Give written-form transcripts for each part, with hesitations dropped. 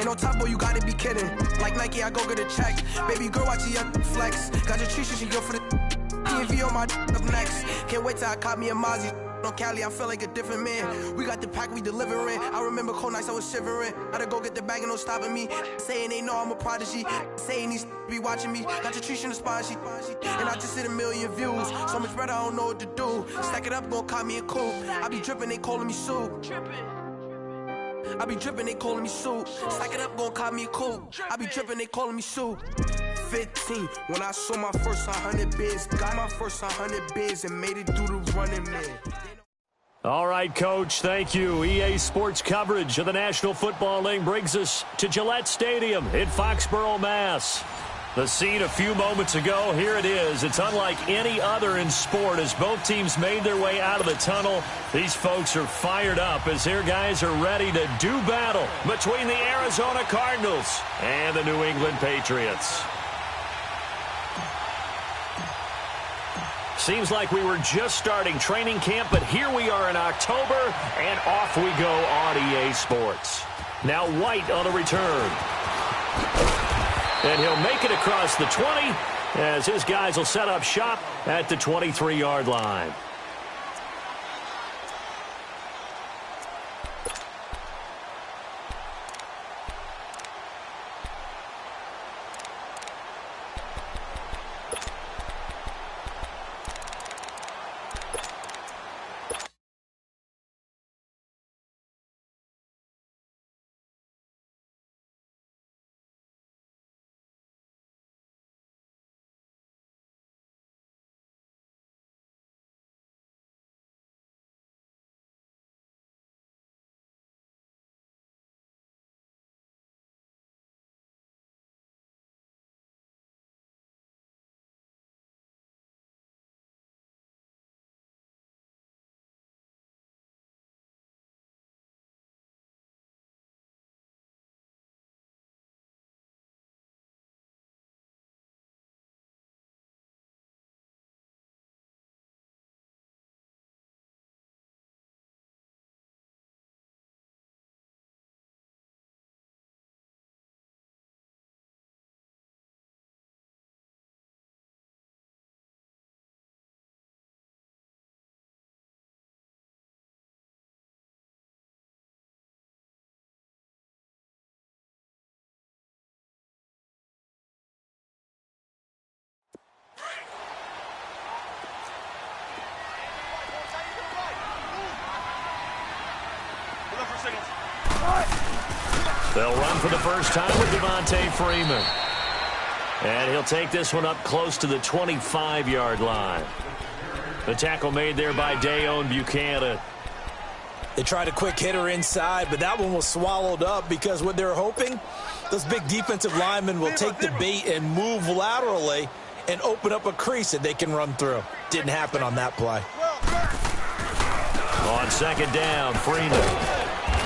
Ain't no top boy, you gotta be kidding. Like Nike, I go get a check. Baby girl, watch your flex. Got your trees, she go for the PNV on my up next. Can't wait till I caught me a Mozzie. On Cali, I feel like a different man. We got the pack, we delivering. I remember cold nights, I was shivering. Gotta go get the bag and no stopping me. Saying they know I'm a prodigy. Saying these be watching me. Got your trees in the spot, and I just hit 1 million views. So much better, I don't know what to do. Stack it up, gon' call me a coupe. I be dripping, they calling me soup. I be dripping, they calling me soup. Stack it up, gon' call me a coupe. I be dripping, they calling me soup. 15, when I saw my first 100 bids. Got my first 100 bids and made it through the running man. All right, Coach, thank you. EA Sports coverage of the National Football League brings us to Gillette Stadium in Foxborough, Mass. The scene a few moments ago, here it is. It's unlike any other in sport as both teams made their way out of the tunnel. These folks are fired up as their guys are ready to do battle between the Arizona Cardinals and the New England Patriots. Seems like we were just starting training camp, but here we are in October, and off we go on EA Sports. Now White on the return. And he'll make it across the 20 as his guys will set up shop at the 23-yard line. They'll run for the first time with Devontae Freeman. And he'll take this one up close to the 25-yard line. The tackle made there by Dayon Buchanan. They tried a quick hitter inside, but that one was swallowed up because what they're hoping, those big defensive linemen will take the bait and move laterally and open up a crease that they can run through. Didn't happen on that play. On second down, Freeman.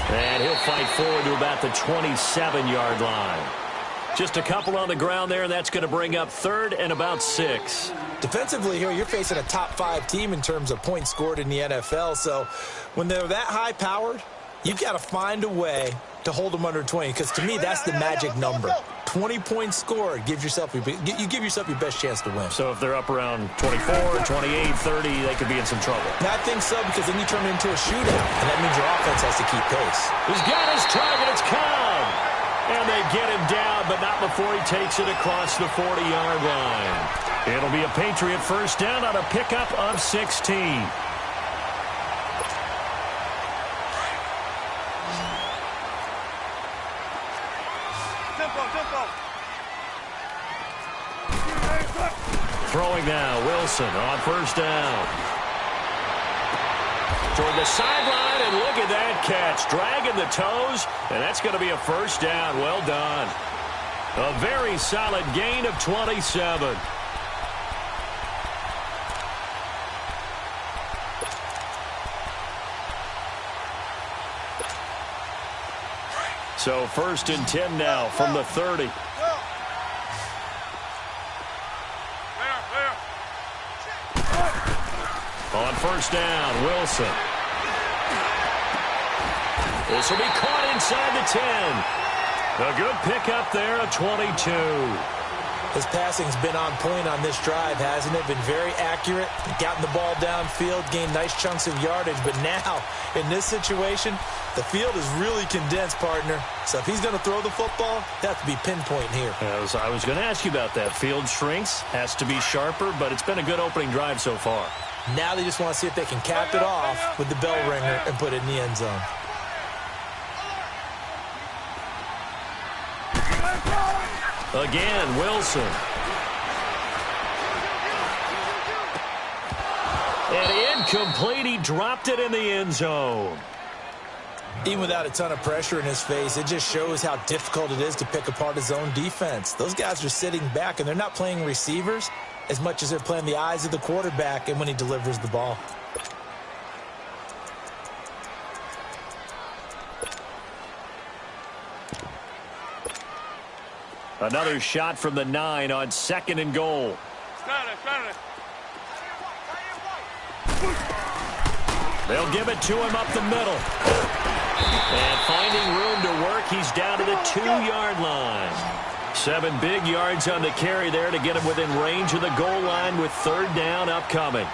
And he'll fight forward to about the 27-yard line. Just a couple on the ground there, and that's going to bring up third and about 6. Defensively here, you're facing a top-5 team in terms of points scored in the NFL. So when they're that high-powered, you've got to find a way to hold them under 20. Because to me, that's the magic number. 20 points scored, you give yourself your best chance to win. So if they're up around 24, 28, 30, they could be in some trouble. I think so, because then you turn it into a shootout, and that means your offense has to keep pace. He's got his target. It's Cobb. And they get him down, but not before he takes it across the 40-yard line. It'll be a Patriot first down on a pickup of 16. Throwing now, Wilson on first down. Toward the sideline, and look at that catch. Dragging the toes, and that's going to be a first down. Well done. A very solid gain of 27. So first and 10 now from the 30. On first down, Wilson. This will be caught inside the 10. A good pickup there, a 22. His passing's been on point on this drive, hasn't it? Been very accurate, gotten the ball downfield, gained nice chunks of yardage. But now, in this situation, the field is really condensed, partner. So if he's going to throw the football, they have to be pinpoint here. I was going to ask you about that. Field shrinks, has to be sharper, but it's been a good opening drive so far. Now they just want to see if they can cap it off with the bell ringer and put it in the end zone. Again, Wilson. And incomplete. He dropped it in the end zone. Even without a ton of pressure in his face, it just shows how difficult it is to pick apart his own defense. Those guys are sitting back, and they're not playing receivers as much as they're playing the eyes of the quarterback and when he delivers the ball. Another shot from the 9 on 2nd and goal. They'll give it to him up the middle. And finding room to work, he's down to the 2-yard line. 7 big yards on the carry there to get him within range of the goal line with 3rd down upcoming.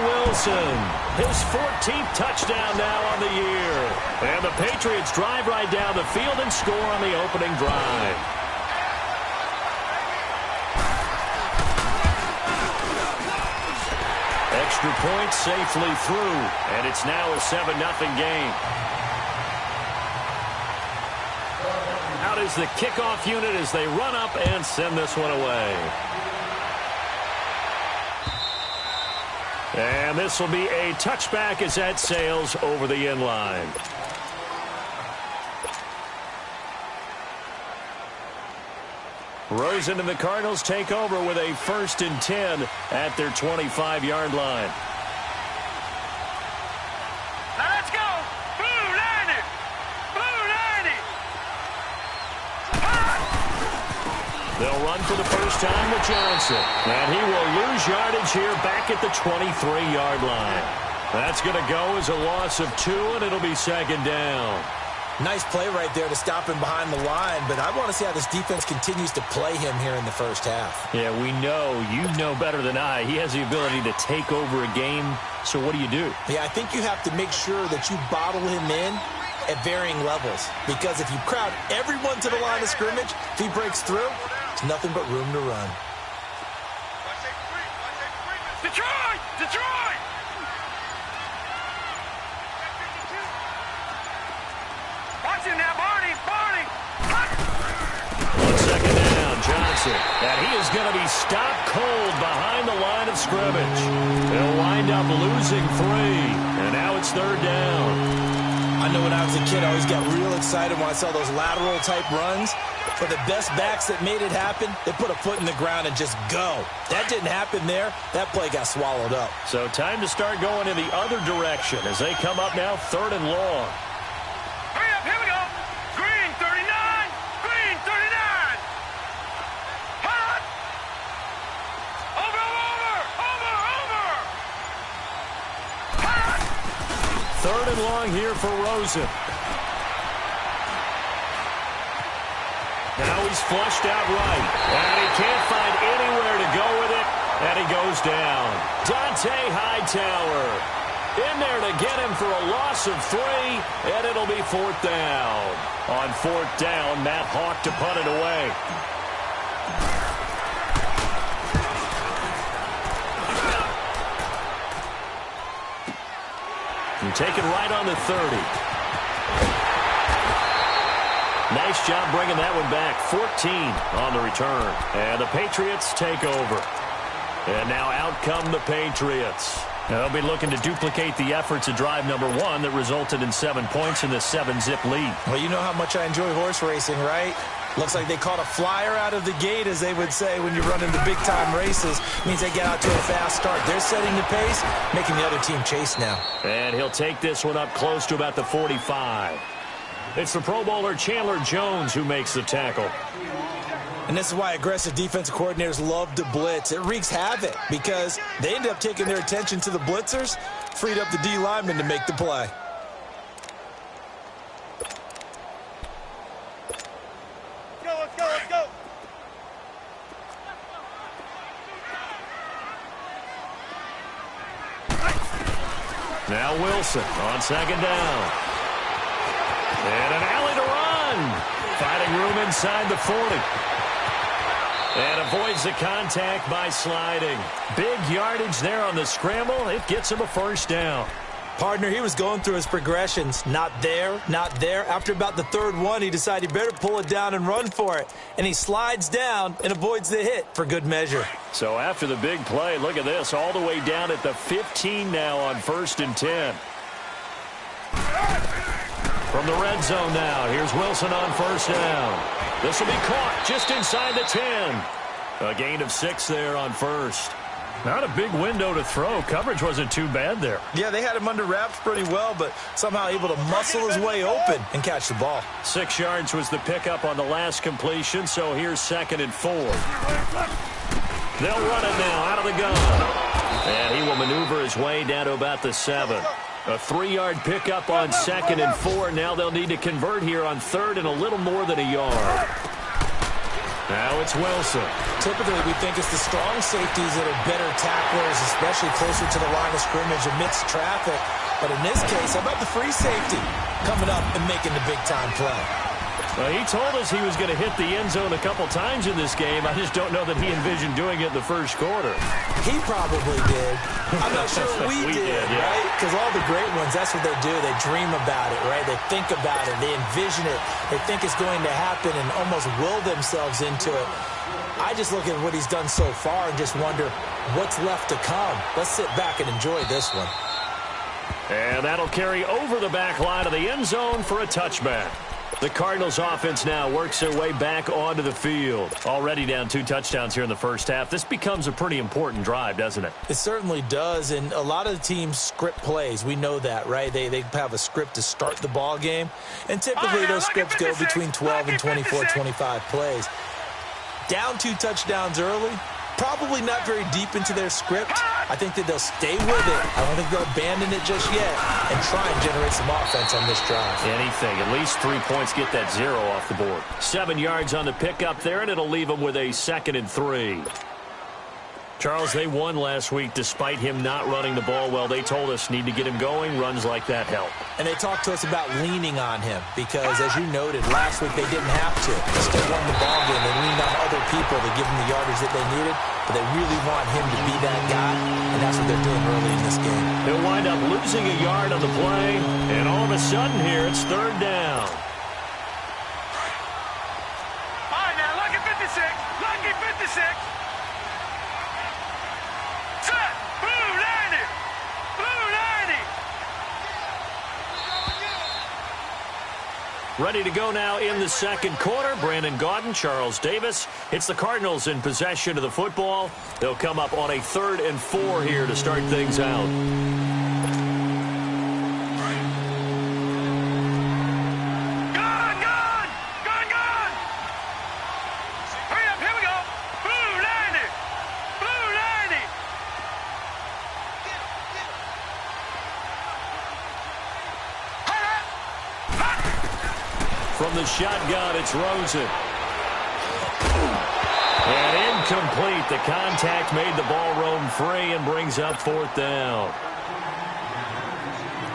Wilson, his 14th touchdown now on the year. And the Patriots drive right down the field and score on the opening drive. Extra point safely through, and it's now a 7-0 game. Out is the kickoff unit as they run up and send this one away. And this will be a touchback as that sails over the end line. Rosen and the Cardinals take over with a 1st and 10 at their 25-yard line. Now let's go! Blue 90! Blue 90! They'll run for the first time with Johnson. And he will lose yardage here back at the 23-yard line. That's going to go as a loss of 2, and it'll be 2nd down. Nice play right there to stop him behind the line, but I want to see how this defense continues to play him here in the first half. Yeah, we know. You know better than I. He has the ability to take over a game, so what do you do? Yeah, I think you have to make sure that you bottle him in at varying levels, because if you crowd everyone to the line of scrimmage, if he breaks through, there's nothing but room to run. Detroit! Detroit! Watch him now, Barney! Barney! On 2nd down, Johnson. And he is going to be stopped cold behind the line of scrimmage. They'll wind up losing 3. And now it's 3rd down. I know when I was a kid, I always got real excited when I saw those lateral-type runs. For the best backs that made it happen, they put a foot in the ground and just go. That didn't happen there. That play got swallowed up. So time to start going in the other direction as they come up now 3rd and long. Hurry up, here we go! Green 39! Green 39! Hot! Over! Hot! 3rd and long here for Rosen. Now he's flushed out right. And he can't find anywhere to go with it. And he goes down. Dante Hightower in there to get him for a loss of 3. And it'll be 4th down. On 4th down, Matt Hawk to punt it away. And take it right on the 30. Nice job bringing that one back. 14 on the return. And the Patriots take over. And now out come the Patriots. They'll be looking to duplicate the efforts of drive number 1 that resulted in 7 points in the 7-zip lead. Well, you know how much I enjoy horse racing, right? Looks like they caught a flyer out of the gate, as they would say when you're running the big-time races. Means they get out to a fast start. They're setting the pace, making the other team chase now. And he'll take this one up close to about the 45. It's the Pro Bowler Chandler Jones who makes the tackle. And this is why aggressive defensive coordinators love to blitz. It wreaks havoc because they end up taking their attention to the blitzers, freed up the D lineman to make the play. Let's go. Now Wilson on second down. And an alley to run. Finding room inside the 40. And avoids the contact by sliding. Big yardage there on the scramble. It gets him a first down. Partner, he was going through his progressions. Not there, not there. After about the third one, he decided he better pull it down and run for it. And he slides down and avoids the hit for good measure. So after the big play, look at this. All the way down at the 15 now on 1st and 10. From the red zone now, here's Wilson on first down. This will be caught just inside the 10. A gain of 6 there on first. Not a big window to throw. Coverage wasn't too bad there. Yeah, they had him under wraps pretty well, but somehow able to muscle his way open and catch the ball. 6 yards was the pickup on the last completion, so here's 2nd and 4. They'll run it now out of the gun. And he will maneuver his way down to about the 7. A 3-yard pickup on 2nd and 4. Now they'll need to convert here on 3rd and a little more than a yard. Now it's Wilson. Typically, we think it's the strong safeties that are better tacklers, especially closer to the line of scrimmage amidst traffic. But in this case, how about the free safety coming up and making the big-time play? Well, he told us he was going to hit the end zone a couple times in this game. I just don't know that he envisioned doing it in the first quarter. He probably did. I'm not sure we did, yeah. right? Because all the great ones, that's what they do. They dream about it, right? They think about it. They envision it. They think it's going to happen and almost will themselves into it. I just look at what he's done so far and just wonder what's left to come. Let's sit back and enjoy this one. And that'll carry over the back line of the end zone for a touchback. The Cardinals offense now works their way back onto the field. Already down 2 touchdowns here in the first half. This becomes a pretty important drive, doesn't it? It certainly does, and a lot of the teams script plays. We know that, right? They have a script to start the ball game, and typically those scripts go between 12 and 24, 25 plays. Down 2 touchdowns early, probably not very deep into their script. I think that they'll stay with it. I don't think they'll abandon it just yet and try and generate some offense on this drive. Anything. At least 3 points, get that 0 off the board. 7 yards on the pickup there, and it'll leave them with a 2nd and 3. Charles, they won last week despite him not running the ball well. They told us need to get him going. Runs like that help. And they talked to us about leaning on him because, as you noted, last week they didn't have to. They still won the ball game. They leaned on other people to give them the yardage that they needed, but they really want him to be that guy, and that's what they're doing early in this game. They'll wind up losing a yard on the play, and all of a sudden here it's 3rd down. All right, now, lucky 56. Lucky 56. Set. Blue 90. Blue 90. Ready to go now in the 2nd quarter. Brandon Gaudin, Charles Davis. It's the Cardinals in possession of the football. They'll come up on a 3rd and 4 here to start things out. Hurry up, here we go. Blue 90. Blue 90. From the shotgun, it's Rosen. And incomplete. The contact made the ball roam free and brings up 4th down.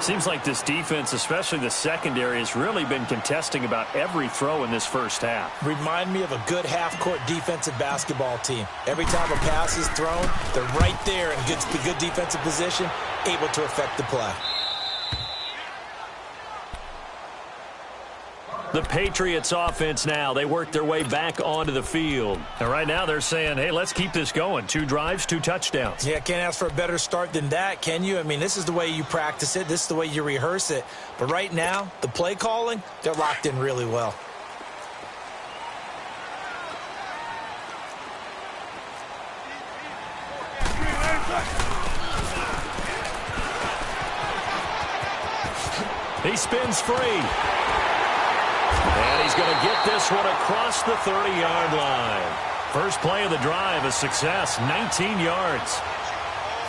Seems like this defense, especially the secondary, has really been contesting about every throw in this first half. Remind me of a good half-court defensive basketball team. Every time a pass is thrown, they're right there in good defensive position, able to affect the play. The Patriots offense now, they work their way back onto the field. And right now they're saying, hey, let's keep this going. 2 drives, 2 touchdowns. Yeah, can't ask for a better start than that, can you? I mean, this is the way you practice it. This is the way you rehearse it. But right now, the play calling, they're locked in really well. He spins free. going to get this one across the 30-yard line. First play of the drive, a success, 19 yards.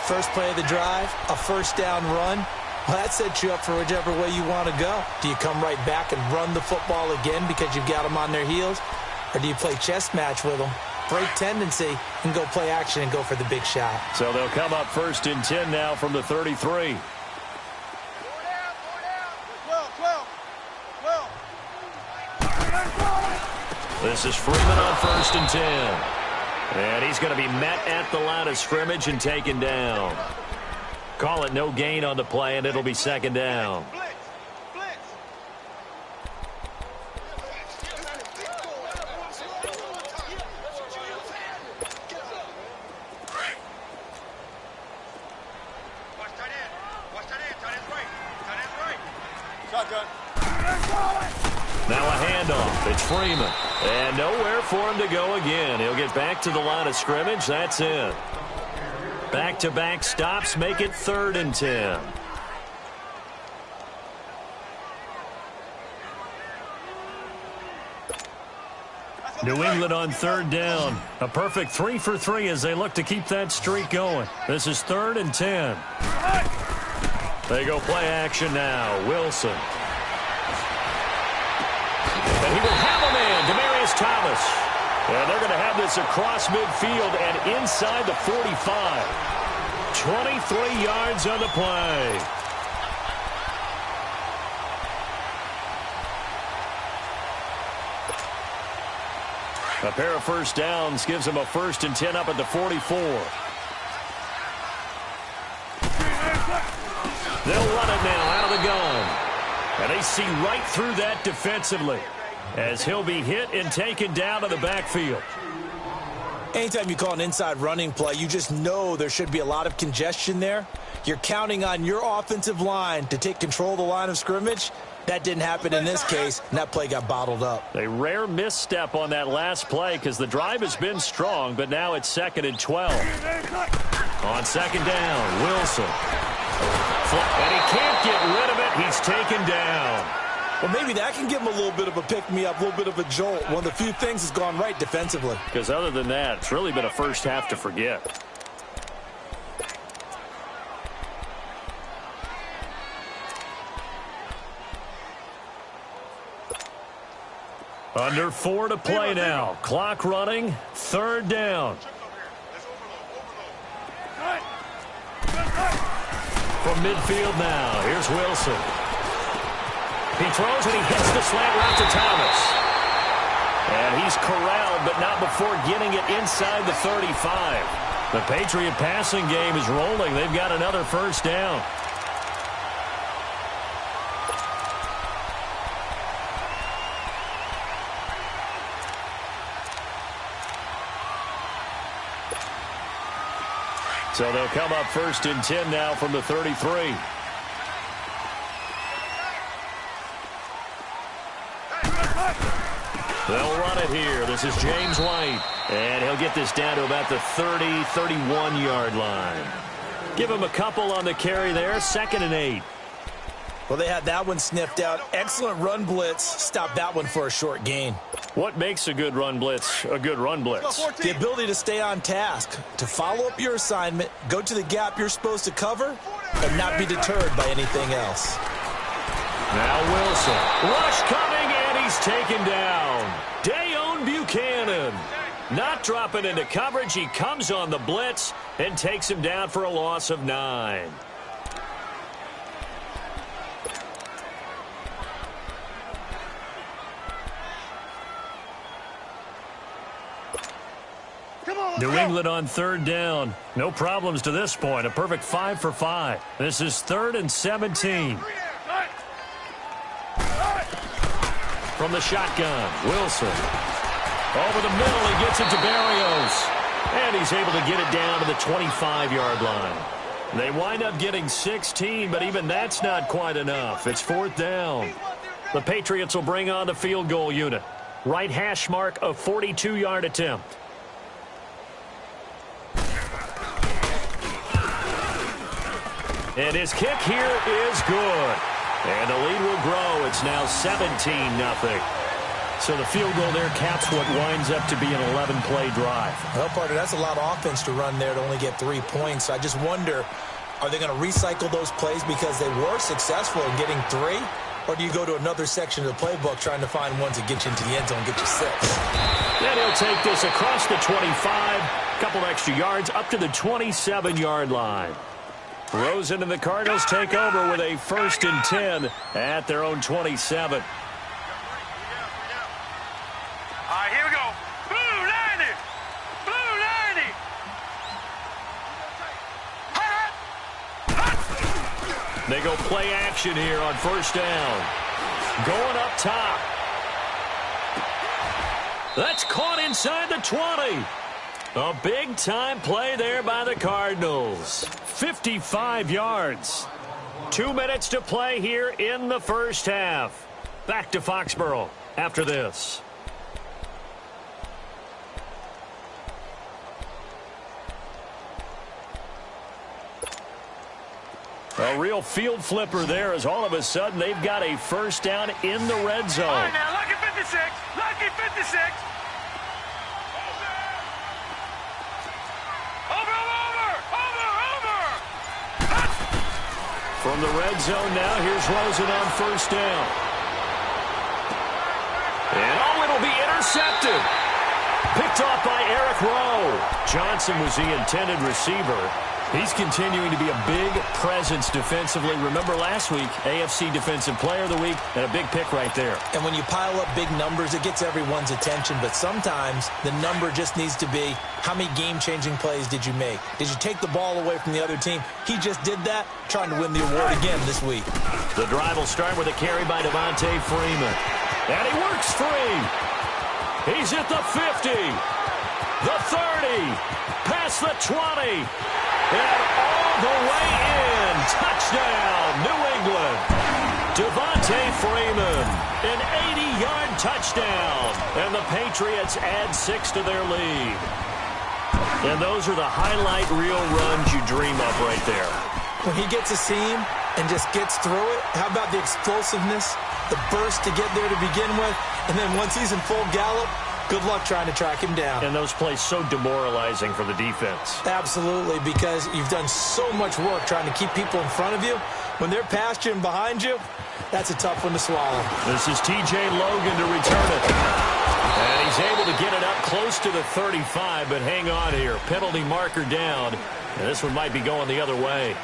First play of the drive, a first down run. Well, that sets you up for whichever way you want to go. Do you come right back and run the football again because you've got them on their heels? Or do you play chess match with them? Great tendency, and go play action and go for the big shot. So they'll come up 1st and 10 now from the 33. This is Freeman on 1st and 10. And he's going to be met at the line of scrimmage and taken down. Call it no gain on the play, and it'll be 2nd down. Now a handoff. It's Freeman. And nowhere for him to go again. He'll get back to the line of scrimmage. That's it. Back-to-back stops make it 3rd and 10. New England on 3rd down. A perfect 3 for 3 as they look to keep that streak going. This is 3rd and 10. They go play action now. Wilson. And he will have a man, Demaryius Thomas. And they're going to have this across midfield and inside the 45. 23 yards on the play. A pair of first downs gives them a 1st and 10 up at the 44. They'll run it now out of the gun. And they see right through that defensively as he'll be hit and taken down to the backfield. Anytime you call an inside running play, you just know there should be a lot of congestion there. You're counting on your offensive line to take control of the line of scrimmage. That didn't happen in this case, and that play got bottled up. A rare misstep on that last play because the drive has been strong, but now it's 2nd and 12. On 2nd down, Wilson. And he can't get rid of it. He's taken down. Well, maybe that can give him a little bit of a pick-me-up, a little bit of a jolt. One of the few things has gone right defensively. Because other than that, it's really been a first half to forget. Under 4 to play now. Clock running. 3rd down. From midfield now. Here's Wilson. He throws and he hits the slant route to Thomas. And he's corralled, but not before getting it inside the 35. The Patriot passing game is rolling. They've got another first down. So they'll come up 1st and 10 now from the 33. They'll run it here. This is James White. And he'll get this down to about the 30, 31-yard line. Give him a couple on the carry there. 2nd and 8. Well, they had that one sniffed out. Excellent run blitz. Stop that one for a short gain. What makes a good run blitz a good run blitz? The ability to stay on task, to follow up your assignment, go to the gap you're supposed to cover, and not be deterred by anything else. Now Wilson. Rush coming, and he's taken down. Dayon Buchanan. Not dropping into coverage. He comes on the blitz and takes him down for a loss of 9. New England on 3rd down. No problems to this point. A perfect 5 for 5. This is 3rd and 17. From the shotgun, Wilson. Over the middle, he gets it to Barrios. And he's able to get it down to the 25-yard line. They wind up getting 16, but even that's not quite enough. It's 4th down. The Patriots will bring on the field goal unit. Right hash mark, a 42-yard attempt. And his kick here is good. And the lead will grow. It's now 17-0. So the field goal there caps what winds up to be an 11-play drive. Well, partner, that's a lot of offense to run there to only get 3 points. I just wonder, are they going to recycle those plays because they were successful in getting 3? Or do you go to another section of the playbook trying to find ones that get you into the end zone and get you 6? Then he'll take this across the 25, a couple extra yards up to the 27-yard line. Rosen and the Cardinals take over with a 1st and 10 at their own 27. All right, here we go. Blue 90. Blue 90. They go play action here on 1st down. Going up top. That's caught inside the 20. A big-time play there by the Cardinals. 55 yards. 2 minutes to play here in the first half. Back to Foxborough after this. A real field flipper there as all of a sudden they've got a 1st down in the red zone. All right, now, lucky 56. Lucky 56. From the red zone now, here's Rosen on 1st down. And it'll be intercepted. Picked off by Eric Rowe. Johnson was the intended receiver. He's continuing to be a big presence defensively. Remember last week, AFC Defensive Player of the Week, and a big pick right there. And when you pile up big numbers, it gets everyone's attention. But sometimes the number just needs to be, how many game-changing plays did you make? Did you take the ball away from the other team? He just did that, trying to win the award again this week. The drive will start with a carry by Devontae Freeman. And he works free. He's at the 50, the 30, past the 20. And all the way in. Touchdown, New England. Devontae Freeman, an 80-yard touchdown. And the Patriots add 6 to their lead. And those are the highlight reel runs you dream of right there. When he gets a seam and just gets through it, how about the explosiveness, the burst to get there to begin with, and then once he's in full gallop, good luck trying to track him down. And those plays so demoralizing for the defense. Absolutely, because you've done so much work trying to keep people in front of you. When they're past you and behind you, that's a tough one to swallow. This is T.J. Logan to return it. And he's able to get it up close to the 35, but hang on here. Penalty marker down, and this one might be going the other way.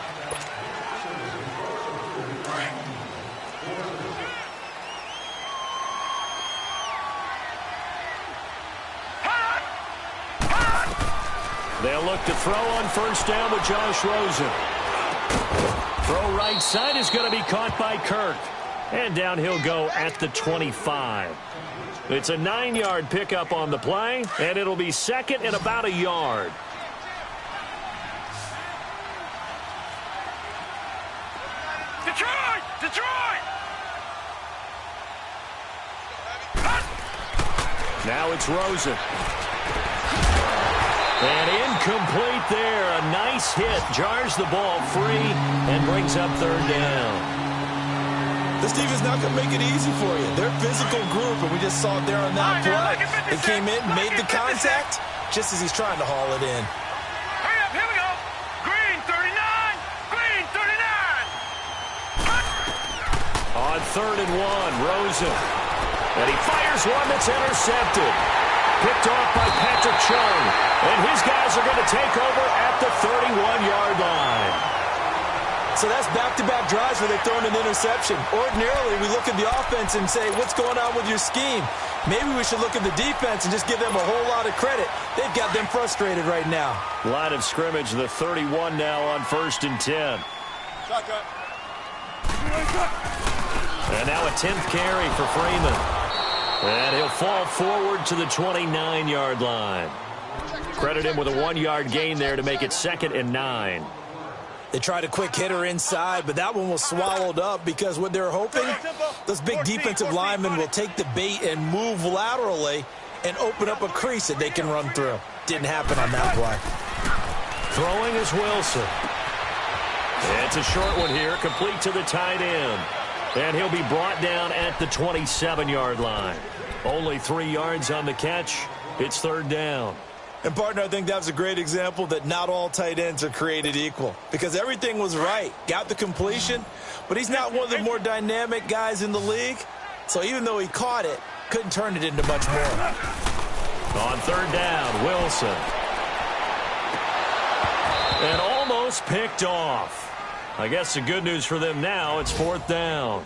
They'll look to throw on 1st down with Josh Rosen. Throw right side is going to be caught by Kirk. And down he'll go at the 25. It's a 9-yard pickup on the play, and it'll be 2nd and about a yard. Detroit! Detroit! Now it's Rosen. And incomplete there. A nice hit. Jars the ball free and brings up 3rd down. This defense not going to make it easy for you. They're a physical group, and we just saw it there on that play. They came in, made the contact, just as he's trying to haul it in. Hurry up, here we go. Green 39. Green 39. On 3rd and 1, Rosen. And he fires one that's intercepted. Picked off by Patrick Chung. And his guys are going to take over at the 31-yard line. So that's back-to-back drives where they've thrown an interception. Ordinarily, we look at the offense and say, what's going on with your scheme? Maybe we should look at the defense and just give them a whole lot of credit. They've got them frustrated right now. Line of scrimmage, the 31 now on 1st and 10. Shotgun. And now a 10th carry for Freeman. And he'll fall forward to the 29-yard line. Credit him with a 1-yard gain there to make it 2nd and 9. They tried a quick hitter inside, but that one was swallowed up because what they're hoping, those big defensive linemen will take the bait and move laterally and open up a crease that they can run through. Didn't happen on that play. Throwing is Wilson. It's a short one here, complete to the tight end. And he'll be brought down at the 27-yard line. Only 3 yards on the catch. It's third down. And, partner, I think that was a great example that not all tight ends are created equal because everything was right. Got the completion, but he's not one of the more dynamic guys in the league. So even though he caught it, couldn't turn it into much more. On third down, Wilson. And almost picked off. I guess the good news for them now, it's fourth down.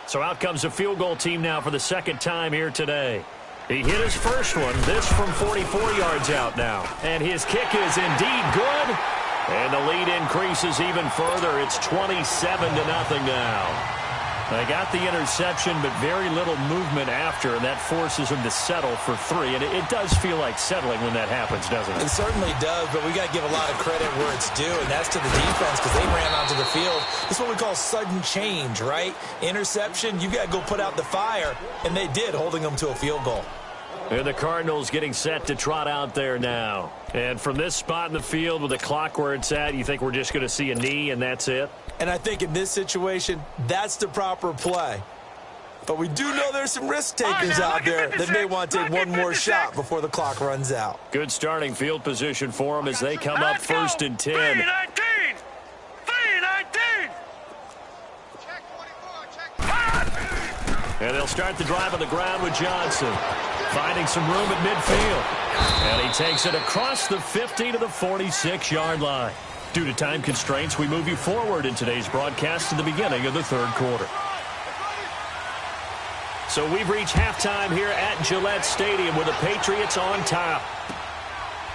So out comes a field goal team now for the second time here today. He hit his first one, this from 44 yards out now. And his kick is indeed good. And the lead increases even further. It's 27-0 now. They got the interception, but very little movement after, and that forces them to settle for 3. And it does feel like settling when that happens, doesn't it? It certainly does, but we got to give a lot of credit where it's due, and that's to the defense because they ran onto the field. This is what we call sudden change, right? Interception, you got to go put out the fire, and they did, holding them to a field goal. And the Cardinals getting set to trot out there now. And from this spot in the field with the clock where it's at, you think we're just going to see a knee and that's it? And I think in this situation, that's the proper play. But we do know there's some risk takers out there that may want to take one more shot before the clock runs out. Good starting field position for them as they come up first and 10. 3-19! And they'll start the drive on the ground with Johnson. Finding some room at midfield. And he takes it across the 50 to the 46-yard line. Due to time constraints, we move you forward in today's broadcast to the beginning of the third quarter. So we've reached halftime here at Gillette Stadium with the Patriots on top.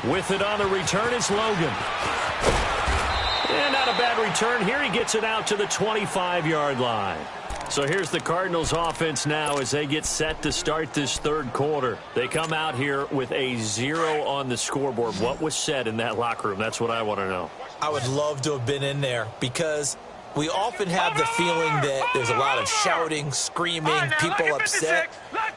With it on the return is Logan. And not a bad return here. He gets it out to the 25-yard line. So here's the Cardinals offense now as they get set to start this third quarter. They come out here with a 0 on the scoreboard. What was said in that locker room? That's what I want to know. I would love to have been in there because we often have the feeling that there's a lot of shouting, screaming, people upset.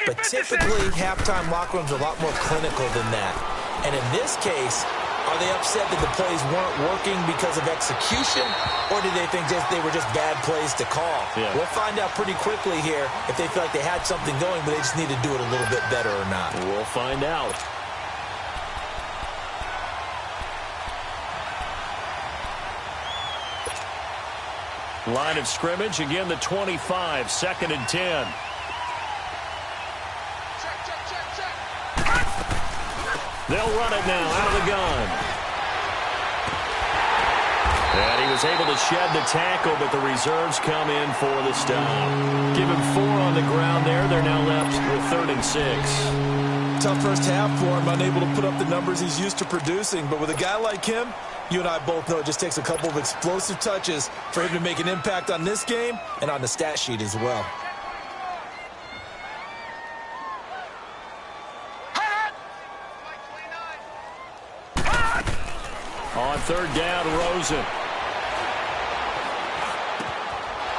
But typically, halftime locker rooms are a lot more clinical than that. And in this case, are they upset that the plays weren't working because of execution, or do they think they were just bad plays to call? Yeah. We'll find out pretty quickly here if they feel like they had something going, but they just need to do it a little bit better or not. We'll find out. Line of scrimmage, again the 25, second and 10. They'll run it now out of the gun. And he was able to shed the tackle, but the reserves come in for the stop. Give him 4 on the ground there. They're now left with 3rd and 6. Tough first half for him, unable to put up the numbers he's used to producing. But with a guy like him, you and I both know it just takes a couple of explosive touches for him to make an impact on this game and on the stat sheet as well. On third down, Rosen.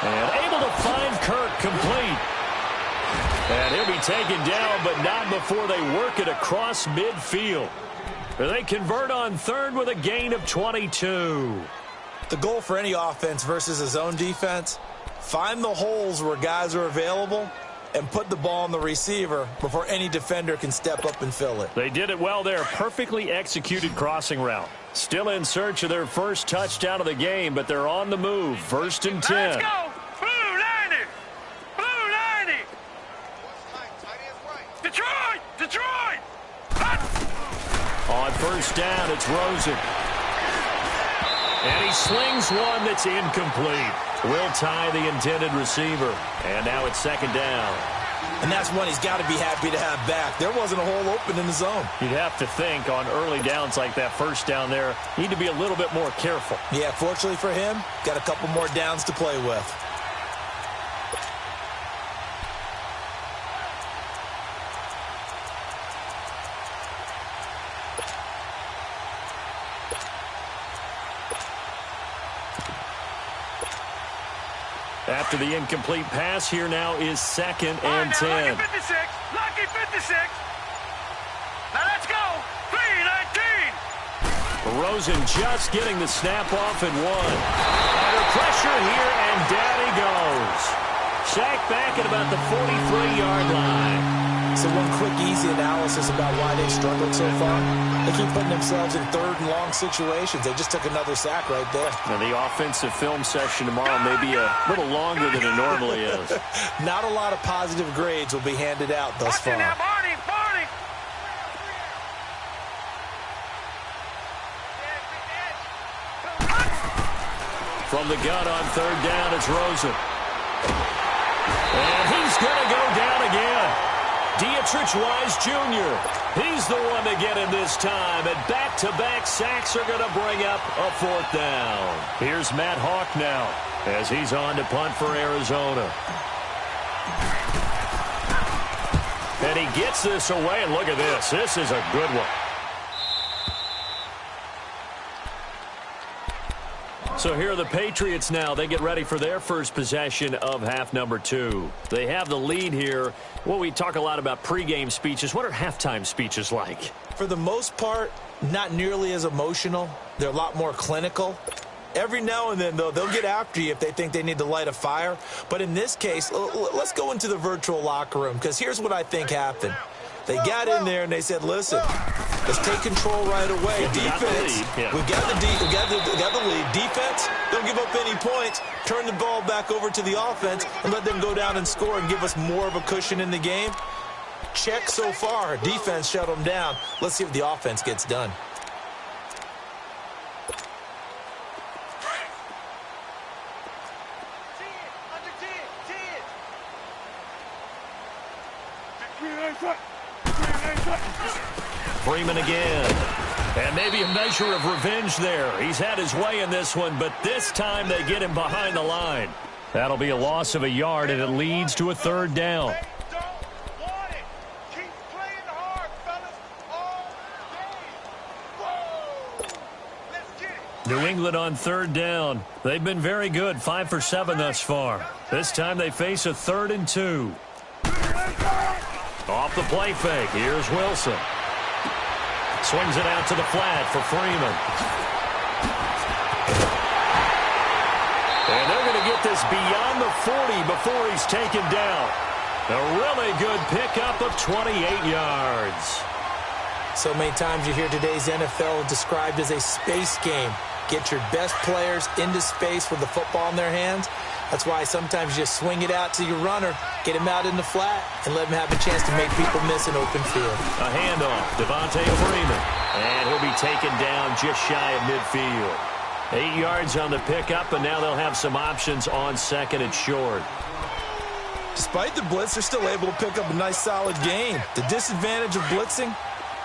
And able to find Kirk complete. And he'll be taken down, but not before they work it across midfield. They convert on third with a gain of 22. The goal for any offense versus a zone defense, find the holes where guys are available and put the ball on the receiver before any defender can step up and fill it. They did it well there. Perfectly executed crossing route. Still in search of their first touchdown of the game, but they're on the move. 1st and 10. Let's go! Blue 90! Blue 90! Detroit! Detroit! On first down, it's Rosen. And he slings one that's incomplete. Will tie the intended receiver. And now it's 2nd down. And that's one he's got to be happy to have back. There wasn't a hole open in the zone. You'd have to think on early downs like that first down there, need to be a little bit more careful. Yeah, fortunately for him, got a couple more downs to play with. After the incomplete pass, here now is 2nd and 10. Lucky 56. Lucky 56. Now let's go. 3-19. Rosen just getting the snap off and 1. Under Pressure here, and down he goes. Sacked back at about the 43-yard line. So one quick, easy analysis about why they struggled so far. They keep putting themselves in third and long situations. They just took another sack right there. Now, the offensive film session tomorrow may be a little longer than it normally is. Not a lot of positive grades will be handed out thus far. From the gun on third down, it's Rosen. And he's going to go down again. Dietrich Wise Jr., he's the one to get him this time. And back-to-back sacks are going to bring up a fourth down. Here's Matt Hawk now as he's on to punt for Arizona. And he gets this away, and look at this. This is a good one. So here are the Patriots now. They get ready for their first possession of half number 2. They have the lead here. Well, we talk a lot about pregame speeches. What are halftime speeches like? For the most part, not nearly as emotional. They're a lot more clinical. Every now and then, though, they'll get after you if they think they need to light a fire. But in this case, let's go into the virtual locker room, because here's what I think happened. They got in there and they said, listen, let's take control right away. Defense, we've got the lead. Defense, don't give up any points. Turn the ball back over to the offense and let them go down and score and give us more of a cushion in the game. Check so far. Defense shut them down. Let's see if the offense gets done. Freeman again. And maybe a measure of revenge there. He's had his way in this one, but this time they get him behind the line. That'll be a loss of a yard, and it leads to a third down. New England on third down. They've been very good, 5 for 7 thus far. This time they face a 3rd and 2. Off the play fake, here's Wilson. Swings it out to the flat for Freeman. And they're going to get this beyond the 40 before he's taken down. A really good pickup of 28 yards. So many times you hear today's NFL described as a space game. Get your best players into space with the football in their hands. That's why sometimes you just swing it out to your runner, get him out in the flat, and let him have a chance to make people miss an open field. A handoff, Devontae Freeman. And he'll be taken down just shy of midfield. 8 yards on the pickup, and now they'll have some options on second and short. Despite the blitz, they're still able to pick up a nice, solid gain. The disadvantage of blitzing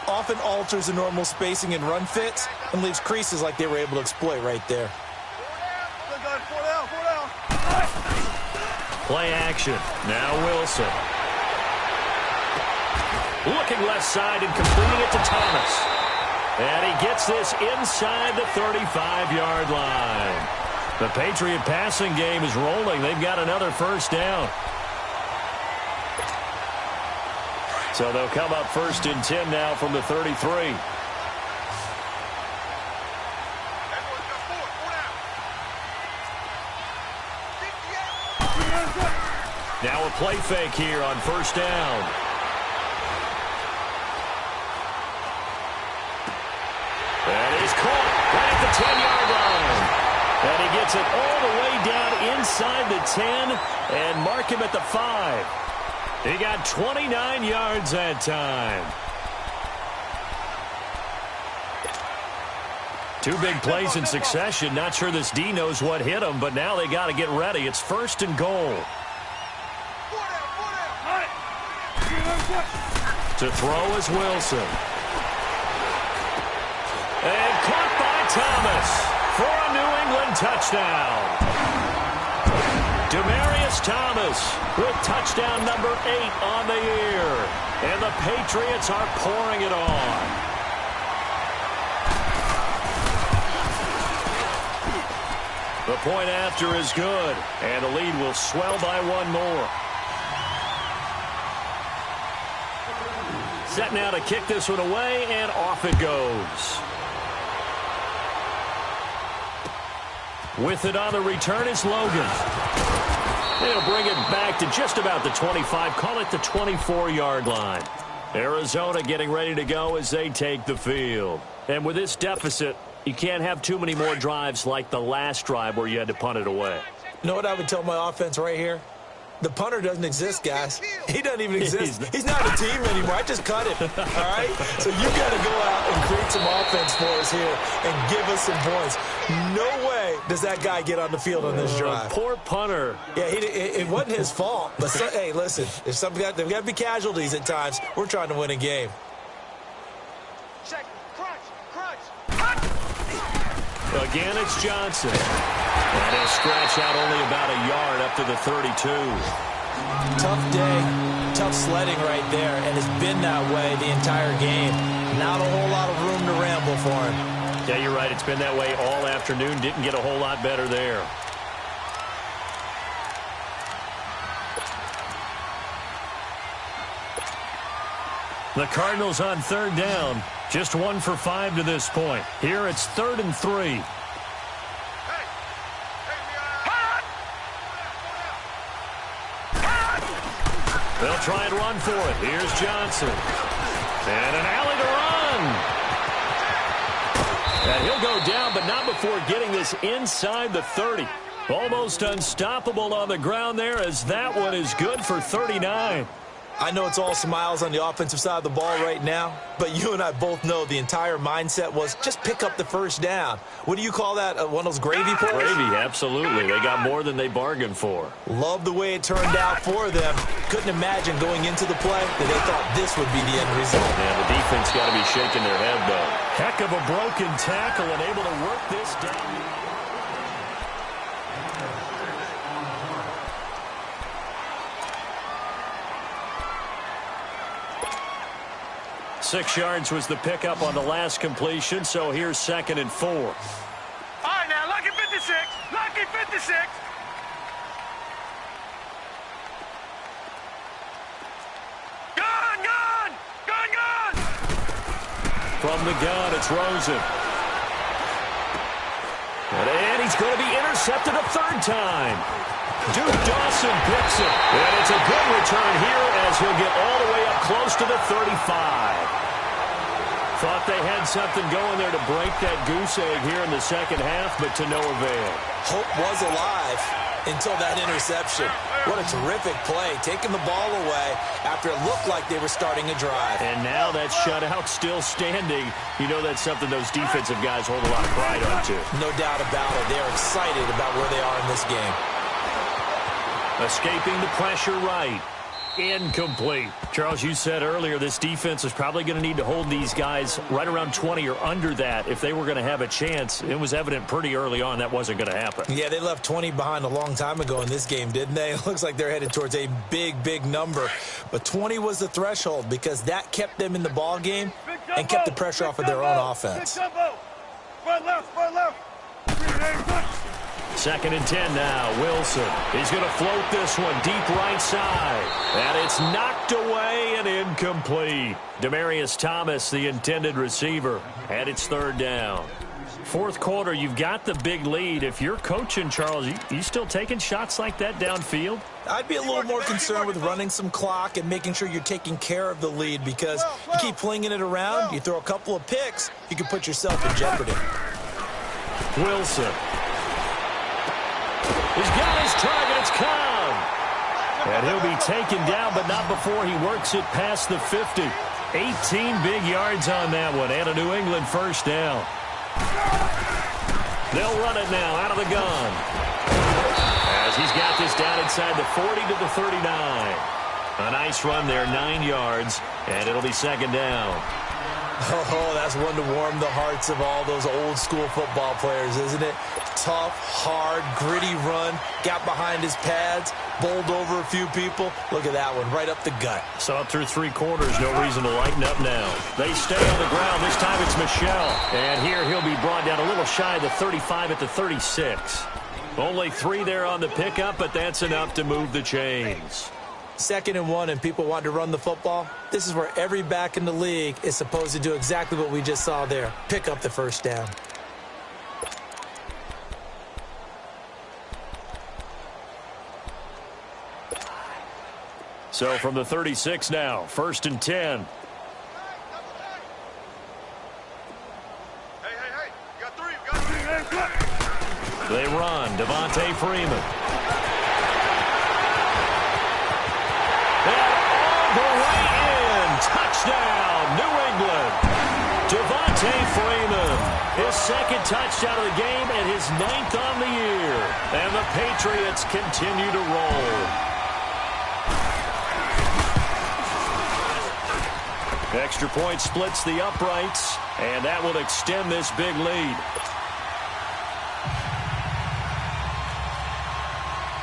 often alters the normal spacing and run fits and leaves creases like they were able to exploit right there. Play action. Now Wilson. Looking left side and completing it to Thomas. And he gets this inside the 35-yard line. The Patriot passing game is rolling. They've got another first down. So they'll come up 1st and 10 now from the 33. Now a play fake here on first down. And he's caught right at the 10-yard line. And he gets it all the way down inside the 10 and mark him at the 5. He got 29 yards that time. 2 big plays in succession. Not sure this D knows what hit him, but now they got to get ready. It's 1st and goal. To throw is Wilson. And caught by Thomas for a New England touchdown. Demaryius Thomas with touchdown number 8 on the year. And the Patriots are pouring it on. The point after is good, and the lead will swell by 1 more. Set now to kick this one away, and off it goes. With it on the return is Logan. They'll bring it back to just about the 25, call it the 24-yard line. Arizona getting ready to go as they take the field. And with this deficit, you can't have too many more drives like the last drive where you had to punt it away. You know what I would tell my offense right here? The punter doesn't exist, guys. He doesn't even exist. He's not a team anymore. I just cut him, all right? So you got to go out and create some offense for us here and give us some points. No way does that guy get on the field on this drive. Poor punter. Yeah, it wasn't his fault. But, hey, listen, there's there've got to be casualties at times. We're trying to win a game. Check. Crunch. Again, it's Johnson. And he'll scratch out only about a yard up to the 32. Tough day, tough sledding right there, and it's been that way the entire game. Not a whole lot of room to ramble for him. Yeah, you're right. It's been that way all afternoon. Didn't get a whole lot better there. The Cardinals on third down. Just 1 for 5 to this point. Here it's 3rd and 3. They'll try and run for it. Here's Johnson. And an alley to run. And he'll go down, but not before getting this inside the 30. Almost unstoppable on the ground there, as that one is good for 39. I know it's all smiles on the offensive side of the ball right now, but you and I both know the entire mindset was just pick up the first down. What do you call that? One of those gravy plays? Gravy, absolutely. They got more than they bargained for. Love the way it turned out for them. Couldn't imagine going into the play that they thought this would be the end result. And the defense got to be shaking their head, though. Heck of a broken tackle and able to work this down. 6 yards was the pickup on the last completion, so here's 2nd and 4. All right, now, lucky 56. Lucky 56. Gun! From the gun, it's Rosen. And he's going to be intercepted a 3rd time. Duke Dawson picks it. And it's a good return here as he'll get all the way up close to the 35. Thought they had something going there to break that goose egg here in the second half, but to no avail. Hope was alive until that interception. What a terrific play, taking the ball away after it looked like they were starting a drive. And now that shutout still standing. You know that's something those defensive guys hold a lot of pride on, too. No doubt about it. They're excited about where they are in this game. Escaping the pressure right. Incomplete. Charles, you said earlier this defense is probably going to need to hold these guys right around 20 or under that if they were going to have a chance. It was evident pretty early on that wasn't going to happen. Yeah, they left 20 behind a long time ago in this game, didn't they? It looks like they're headed towards a big number. But 20 was the threshold because that kept them in the ball game and kept the pressure off of their own offense. Front left. 2nd and 10 now. Wilson. He's going to float this one deep right side. And it's knocked away and incomplete. Demaryius Thomas, the intended receiver. And it's 3rd down. 4th quarter, you've got the big lead. If you're coaching, Charles, you still taking shots like that downfield? I'd be a little more concerned with running some clock and making sure you're taking care of the lead because you keep flinging it around, you throw a couple of picks, you can put yourself in jeopardy. Wilson. He's got his target. It's Cobb. And he'll be taken down, but not before he works it past the 50. 18 big yards on that one, and a New England 1st down. They'll run it now out of the gun. As he's got this down inside the 40 to the 39. A nice run there, 9 yards, and it'll be 2nd down. Oh, that's one to warm the hearts of all those old school football players, isn't it? Tough, hard, gritty run, got behind his pads, bowled over a few people. Look at that one, right up the gut. So up through 3 quarters, no reason to lighten up now. They stay on the ground. This time it's Michel. And here he'll be brought down a little shy of the 35 at the 36. Only 3 there on the pickup, but that's enough to move the chains. 2nd and 1 and people want to run the football. This is where every back in the league is supposed to do exactly what we just saw there. Pick up the 1st down. So from the 36 now, 1st and 10. They run. Devontae Freeman. And all the way in. Touchdown, New England. Devontae Freeman. His second touchdown of the game and his 9th on the year. And the Patriots continue to roll. Extra point splits the uprights, and that will extend this big lead.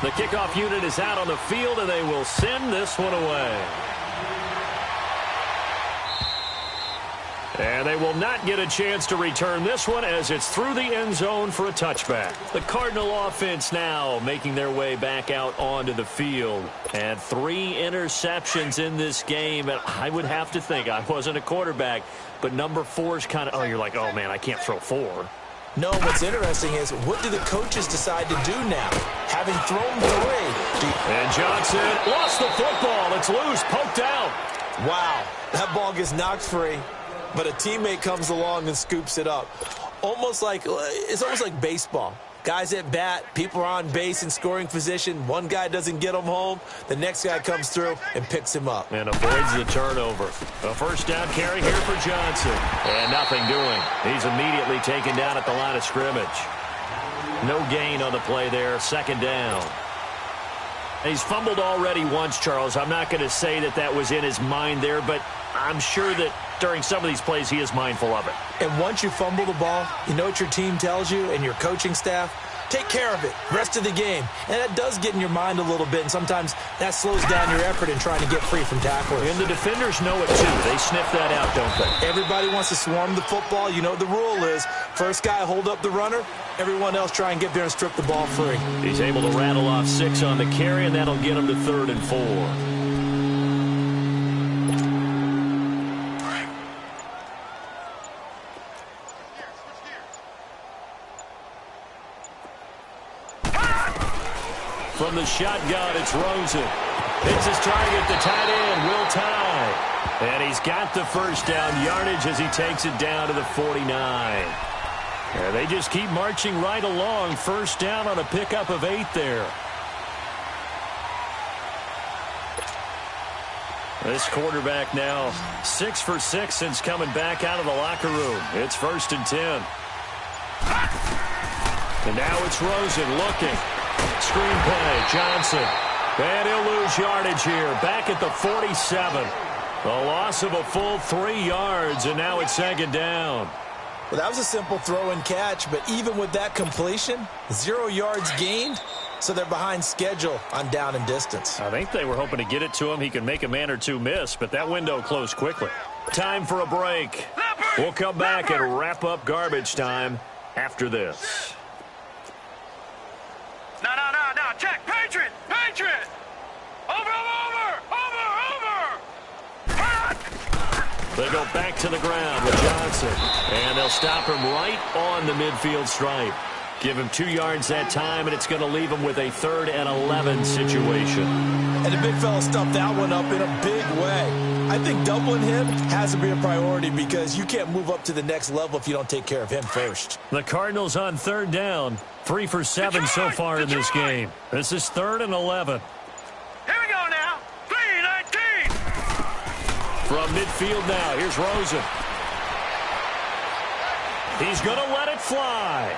The kickoff unit is out on the field, and they will send this one away. And they will not get a chance to return this one as it's through the end zone for a touchback. The Cardinal offense now making their way back out onto the field. And 3 interceptions in this game. And I would have to think, I wasn't a quarterback, but number 4 is kind of, oh, you're like, oh, man, I can't throw 4. No, what's interesting is what do the coaches decide to do now? Having thrown 3. And Johnson lost the football. It's loose, poked out. Wow, that ball gets knocked free, but a teammate comes along and scoops it up. It's almost like baseball. Guys at bat, people are on base in scoring position. One guy doesn't get him home. The next guy comes through and picks him up. And avoids the turnover. A first down carry here for Johnson. And nothing doing. He's immediately taken down at the line of scrimmage. No gain on the play there. 2nd down. He's fumbled already once, Charles. I'm not going to say that was in his mind there, but I'm sure that during some of these plays he is mindful of it. And once you fumble the ball, you know what your team tells you and your coaching staff? Take care of it. Rest of the game. And that does get in your mind a little bit, and sometimes that slows down your effort in trying to get free from tacklers. And the defenders know it, too. They sniff that out, don't they? Everybody wants to swarm the football. You know what the rule is. First guy hold up the runner. Everyone else try and get there and strip the ball free. He's able to rattle off 6 on the carry, and that'll get him to 3rd and 4. From the shotgun, it's Rosen. Hits his target, the tight end, Will Tye. And he's got the first down yardage as he takes it down to the 49. And they just keep marching right along. First down on a pickup of 8 there. This quarterback now 6 for 6 since coming back out of the locker room. It's 1st and 10. And now it's Rosen looking. Screen play, Johnson. And he'll lose yardage here. Back at the 47. The loss of a full 3 yards, and now it's 2nd down. Well, that was a simple throw and catch, but even with that completion, 0 yards gained, so they're behind schedule on down and distance. I think they were hoping to get it to him. He could make a man or 2 miss, but that window closed quickly. Time for a break. We'll come back and wrap up garbage time after this. No. Check. Patriot. Over. They go back to the ground with Johnson. And they'll stop him right on the midfield stripe. Give him 2 yards that time, and it's going to leave him with a 3rd and 11 situation. And the big fella stuffed that one up in a big way. I think doubling him has to be a priority because you can't move up to the next level if you don't take care of him first. The Cardinals on 3rd down. 3 for 7 so far in this game. This is 3rd and 11. Here we go now. 3-19. From midfield now, here's Rosen. He's going to let it fly.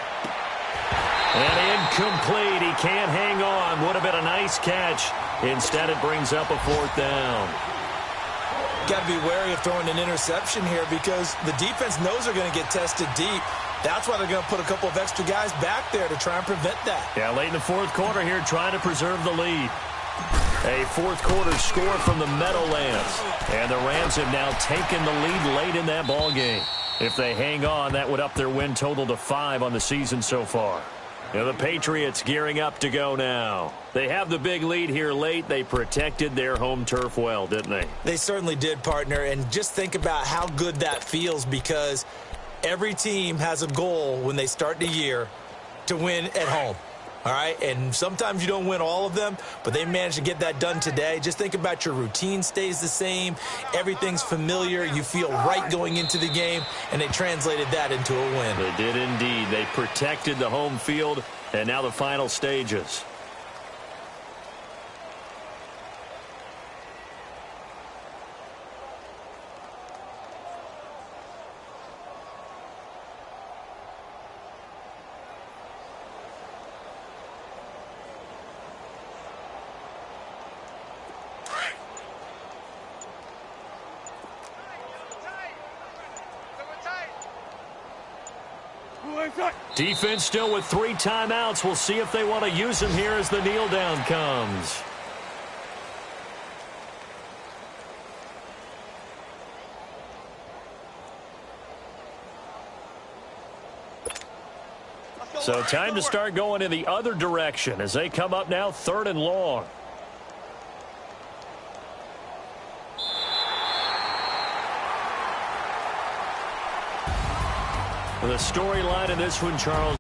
And incomplete. He can't hang on. Would have been a nice catch. Instead, it brings up a 4th down. Got to be wary of throwing an interception here because the defense knows they're going to get tested deep. That's why they're going to put a couple of extra guys back there to try and prevent that. Yeah, late in the 4th quarter here, trying to preserve the lead. A 4th quarter score from the Meadowlands. And the Rams have now taken the lead late in that ball game. If they hang on, that would up their win total to 5 on the season so far. Now the Patriots gearing up to go now. They have the big lead here late. They protected their home turf well, didn't they? They certainly did, partner. And just think about how good that feels because every team has a goal when they start the year to win at home. All right, and sometimes you don't win all of them, but they managed to get that done today. Just think about your routine stays the same. Everything's familiar. You feel right going into the game, and they translated that into a win. They did indeed. They protected the home field, and now the final stages. Defense still with 3 timeouts. We'll see if they want to use them here as the kneel down comes. So time to start going in the other direction as they come up now 3rd and long. The storyline in this one, Charles.